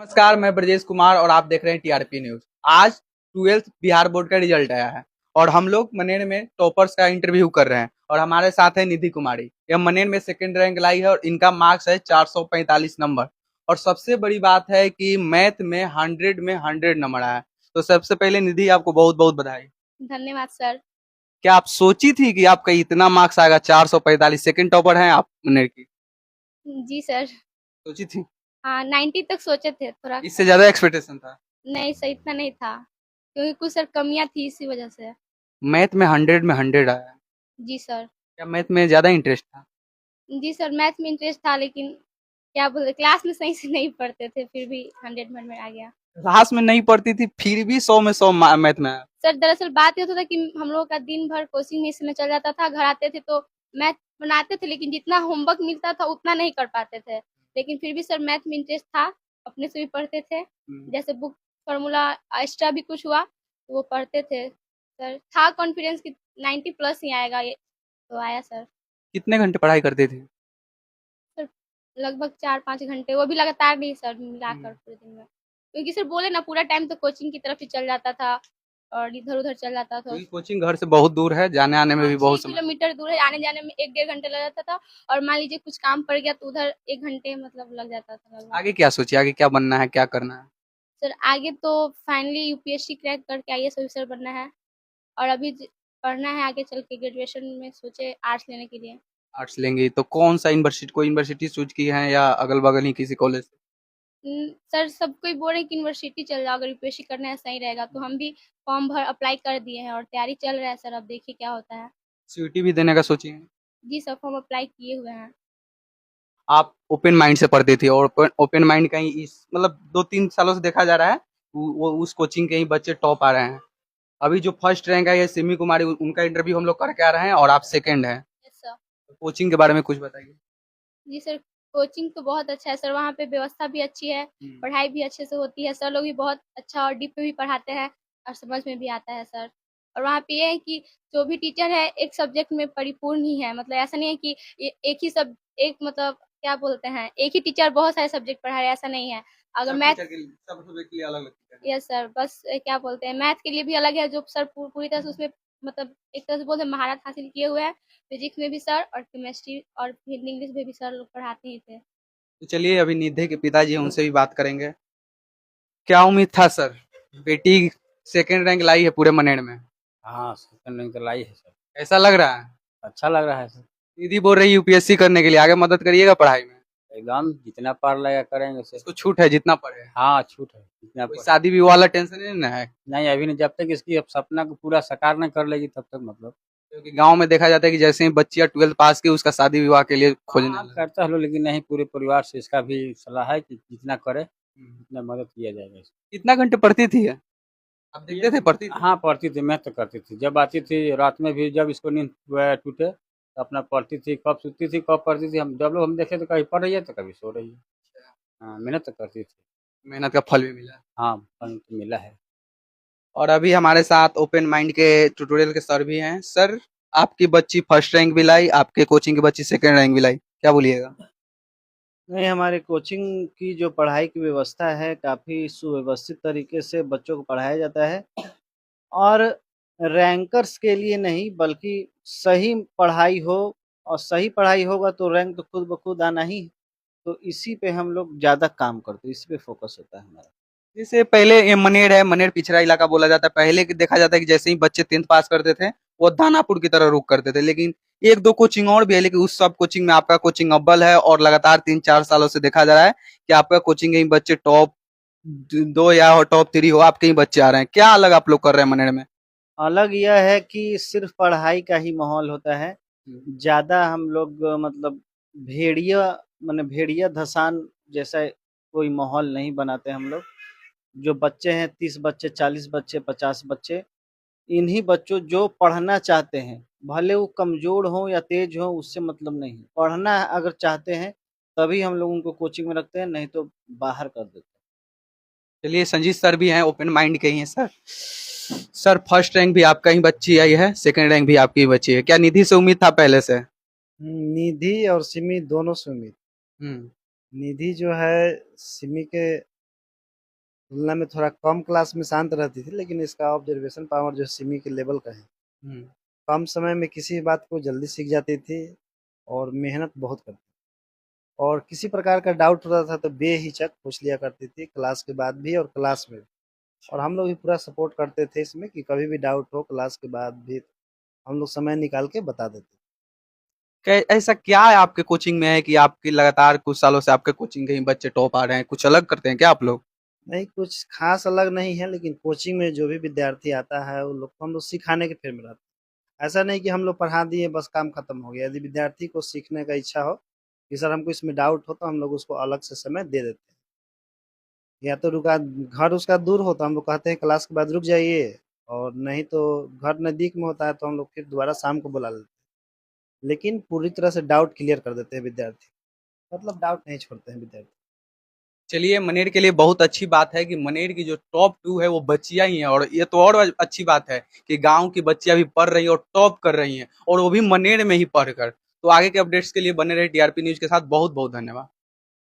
नमस्कार, मैं ब्रजेश कुमार और आप देख रहे हैं टीआरपी न्यूज। आज 12th बिहार बोर्ड का रिजल्ट आया है और हम लोग मनेर में टॉपर्स का इंटरव्यू कर रहे हैं और हमारे साथ है निधि कुमारी। यह मनेर में सेकंड रैंक लाई है और इनका मार्क्स है 445 नंबर। और सबसे बड़ी बात है कि मैथ में 100 नंबर आया है। तो सबसे पहले निधि, आपको बहुत बहुत बधाई। धन्यवाद सर। क्या आप सोची थी कि आपका इतना मार्क्स आएगा? 445, सेकंड टॉपर हैं आप मनेर की। जी सर। सोची थी? हाँ 90 तक सोचे थे थोड़ा। इससे ज्यादा एक्सपेक्टेशन था? नहीं सर, इतना नहीं था क्योंकि कुछ सर कमियां थी इसी वजह से। मैथ में 100 आया है। जी सर। क्या मैथ में ज्यादा इंटरेस्ट था? जी सर, मैथ में इंटरेस्ट था लेकिन क्या बोलते, क्लास में सही से नहीं पढ़ते थे, फिर भी 100 में आ गया। क्लास में नहीं पढ़ती थी फिर भी 100 में 100 मैथ में आया। सर दरअसल बात ये होता था कि हम लोगों का दिन भर कोचिंग में इसमें चल जाता था, घर आते थे तो मैथ बनाते थे लेकिन जितना होमवर्क मिलता था उतना नहीं कर पाते थे। लेकिन फिर भी सर मैथ में इंटरेस्ट था, अपने से भी पढ़ते थे। जैसे बुक फार्मूला एक्स्ट्रा भी कुछ हुआ तो वो पढ़ते थे। सर था कॉन्फिडेंस कि 90 प्लस ही आएगा, ये तो आया सर। कितने घंटे पढ़ाई करते थे? सर लगभग 4-5 घंटे, वो भी लगातार नहीं सर, मिलाकर हम्म। पूरे दिन में। क्योंकि सर बोले ना, पूरा टाइम तो कोचिंग की तरफ ही चल जाता था और इधर उधर चल जाता था। क्योंकि कोचिंग घर से बहुत दूर है, जाने आने में हाँ भी 6 बहुत समय। किलोमीटर दूर है, आने जाने में 1-1.5 घंटे लग जाता था। और मान लीजिए कुछ काम पड़ गया तो उधर 1 घंटे मतलब लग जाता था लगभग। आगे क्या सोचिए, आगे क्या बनना है, क्या करना है? सर आगे तो फाइनली यूपीएससी क्रैक करके आईएएस ऑफिसर बनना है। और अभी पढ़ना है आगे चल के, ग्रेजुएशन में सोचे आर्ट्स लेने के लिए। आर्ट्स लेंगे तो कौन सा यूनिवर्सिटी, कोई यूनिवर्सिटी सोच की है या अगल बगल ही किसी कॉलेज से? सर सब कोई बोल रहे हैं कि यूनिवर्सिटी चल जाओ, अगर यूपीएससी करना है सही रहेगा, तो हम भी फॉर्म भर अप्लाई कर दिए हैं और तैयारी चल रहा है सर, अब देखिए क्या होता है। सीयूटी भी देने का सोचिए? जी सर, फॉर्म अप्लाई किए हुए हैं। आप ओपन माइंड से पढ़ती थी और ओपन माइंड कहीं इस मतलब 2-3 सालों से देखा जा रहा है वो उस कोचिंग के ही बच्चे टॉप आ रहे हैं। अभी जो फर्स्ट रैंक है ये सिमी कुमारी, उनका इंटरव्यू हम लोग करके आ रहे हैं और आप सेकंड हैं। Yes sir. कोचिंग के बारे में कुछ बताइए। जी सर, कोचिंग तो बहुत अच्छा है सर, वहाँ पे व्यवस्था भी अच्छी है, पढ़ाई भी अच्छे से होती है, सर लोग भी बहुत अच्छा और डीप में भी पढ़ाते हैं और समझ में भी आता है सर। और वहाँ पे ये है कि जो भी टीचर है एक सब्जेक्ट में परिपूर्ण ही है, मतलब ऐसा नहीं है कि एक ही सब, एक मतलब क्या बोलते हैं, एक ही टीचर बहुत सारे सब्जेक्ट पढ़ा रहे हैं, ऐसा नहीं है। अगर मैथ, सब सब्जेक्ट के लिए अलग अलग टीचर हैं। यस सर, बस क्या बोलते हैं, मैथ के लिए भी अलग है जो सर पूरी तरह से उसमें मतलब एक तरह से बोलते हैं महारत हासिल किए हुए हैं। फिजिक्स में भी सर और केमिस्ट्री और फिर इंग्लिश में भी सर लोग पढ़ाते ही थे। तो चलिए अभी निधि के पिताजी हैं, उनसे भी बात करेंगे। क्या उम्मीद था सर? बेटी सेकंड रैंक लाई है पूरे मनेर में। हाँ, सेकंड रैंक तो लाई है सर। ऐसा लग रहा है? अच्छा लग रहा है सर। निधि बोल रही यूपीएससी करने के लिए, आगे मदद करिएगा पढ़ाई में। एकदम जितना पढ़ लेगा करेंगे सर। इसको छूट है जितना पढ़े। हाँ, छूट है जितना कोई पढ़े। शादी विवाह वाला टेंशन नहीं ना है? नहीं, अभी नहीं, जब तक इसकी अब सपना को पूरा साकार नहीं कर लेगी तब तक मतलब। क्योंकि गांव में देखा जाता है कि जैसे ही बच्चियां 12th पास की उसका शादी विवाह के लिए खोजने हाँ, लगती करता है, लेकिन नहीं, पूरे परिवार से इसका भी सलाह है कि जितना करे है। उतना मदद किया जाएगा इसको। कितना घंटे पढ़ती थी ये? आप देखते थे पढ़ती थी? हाँ, पढ़ती थी, मैं तो करती थी, जब आती थी रात में भी, जब इसको नींद टूटे तो अपना पढ़ती थी, कब सोती थी कब पढ़ती थी, हम जब लोग हम देखे तो कभी पढ़ रही है तो कभी सो रही है। हाँ, मेहनत तो करती थी। मेहनत का फल भी मिला। हाँ, फल तो मिला है। और अभी हमारे साथ ओपन माइंड के ट्यूटोरियल के सर भी हैं। सर, आपकी बच्ची फर्स्ट रैंक भी लाई, आपके कोचिंग की बच्ची सेकंड रैंक भी लाई, क्या बोलिएगा? नहीं, हमारे कोचिंग की जो पढ़ाई की व्यवस्था है काफ़ी सुव्यवस्थित तरीके से बच्चों को पढ़ाया जाता है और रैंकर्स के लिए नहीं बल्कि सही पढ़ाई हो, और सही पढ़ाई होगा तो रैंक तो खुद ब खुद आना ही है। तो इसी पे हम लोग ज़्यादा काम करते हैं, इसी पे फोकस होता है हमारा। जैसे पहले ये मनेर है, मनेर पिछड़ा इलाका बोला जाता है। पहले की देखा जाता है कि जैसे ही बच्चे 10th पास करते थे वो दानापुर की तरह रुख करते थे, लेकिन एक दो कोचिंग और भी है, लेकिन उस सब कोचिंग में आपका कोचिंग अव्वल है और लगातार 3-4 सालों से देखा जा रहा है कि आपका कोचिंग के ही बच्चे टॉप 2 या टॉप 3 हो, आपके ही बच्चे आ रहे हैं। क्या अलग आप लोग कर रहे हैं मनेर में? अलग यह है कि सिर्फ पढ़ाई का ही माहौल होता है, ज़्यादा हम लोग मतलब भेड़िया माने भेड़िया धसान जैसा कोई माहौल नहीं बनाते हम लोग। जो बच्चे हैं 30 बच्चे, 40 बच्चे, 50 बच्चे, इन्हीं बच्चों जो पढ़ना चाहते हैं, भले वो कमज़ोर हों या तेज़ हों उससे मतलब नहीं है। पढ़ना अगर चाहते हैं तभी हम लोग उनको कोचिंग में रखते हैं, नहीं तो बाहर कर देते हैं। चलिए संजीत सर भी हैं, ओपन माइंड के ही हैं सर। सर, फर्स्ट रैंक भी आपका ही बच्ची आई है, सेकंड रैंक भी आपकी ही बच्ची है। क्या निधि से उम्मीद था पहले से? निधि और सिमी दोनों से उम्मीद। हम्म। निधि जो है सिमी के तुलना में थोड़ा कम क्लास में शांत रहती थी, लेकिन इसका ऑब्जर्वेशन पावर जो सिमी के लेवल का है, हम्म, कम समय में किसी भी बात को जल्दी सीख जाती थी और मेहनत बहुत करती थी। और किसी प्रकार का डाउट होता था तो बेहिचक पूछ लिया करती थी, क्लास के बाद भी और क्लास में भी। और हम लोग भी पूरा सपोर्ट करते थे इसमें कि कभी भी डाउट हो क्लास के बाद भी हम लोग समय निकाल के बता देते। ऐसा क्या है आपके कोचिंग में है कि आपकी लगातार कुछ सालों से आपके कोचिंग के ही बच्चे टॉप आ रहे हैं? कुछ अलग करते हैं क्या आप लोग? नहीं, कुछ खास अलग नहीं है, लेकिन कोचिंग में जो भी विद्यार्थी आता है वो लोग को हम लोग सिखाने के फेर में रहते हैं। ऐसा नहीं कि हम लोग पढ़ा दिए बस काम खत्म हो गया। यदि विद्यार्थी को सीखने का इच्छा हो कि सर हमको इसमें डाउट हो, तो हम लोग उसको अलग से समय दे देते हैं। या तो रुका घर उसका दूर हो तो हम लोग कहते हैं क्लास के बाद रुक जाइए, और नहीं तो घर नज़दीक में होता है तो हम लोग फिर दोबारा शाम को बुला लेते हैं। लेकिन पूरी तरह से डाउट क्लियर कर देते हैं विद्यार्थी, मतलब डाउट नहीं छोड़ते हैं विद्यार्थी। चलिए, मनेर के लिए बहुत अच्छी बात है कि मनेर की जो टॉप 2 है वो बच्चियां ही हैं, और ये तो और अच्छी बात है कि गांव की बच्चियां भी पढ़ रही हैं और टॉप कर रही हैं, और वो भी मनेर में ही पढ़कर। तो आगे के अपडेट्स के लिए बने रहे टीआरपी न्यूज़ के साथ। बहुत बहुत धन्यवाद।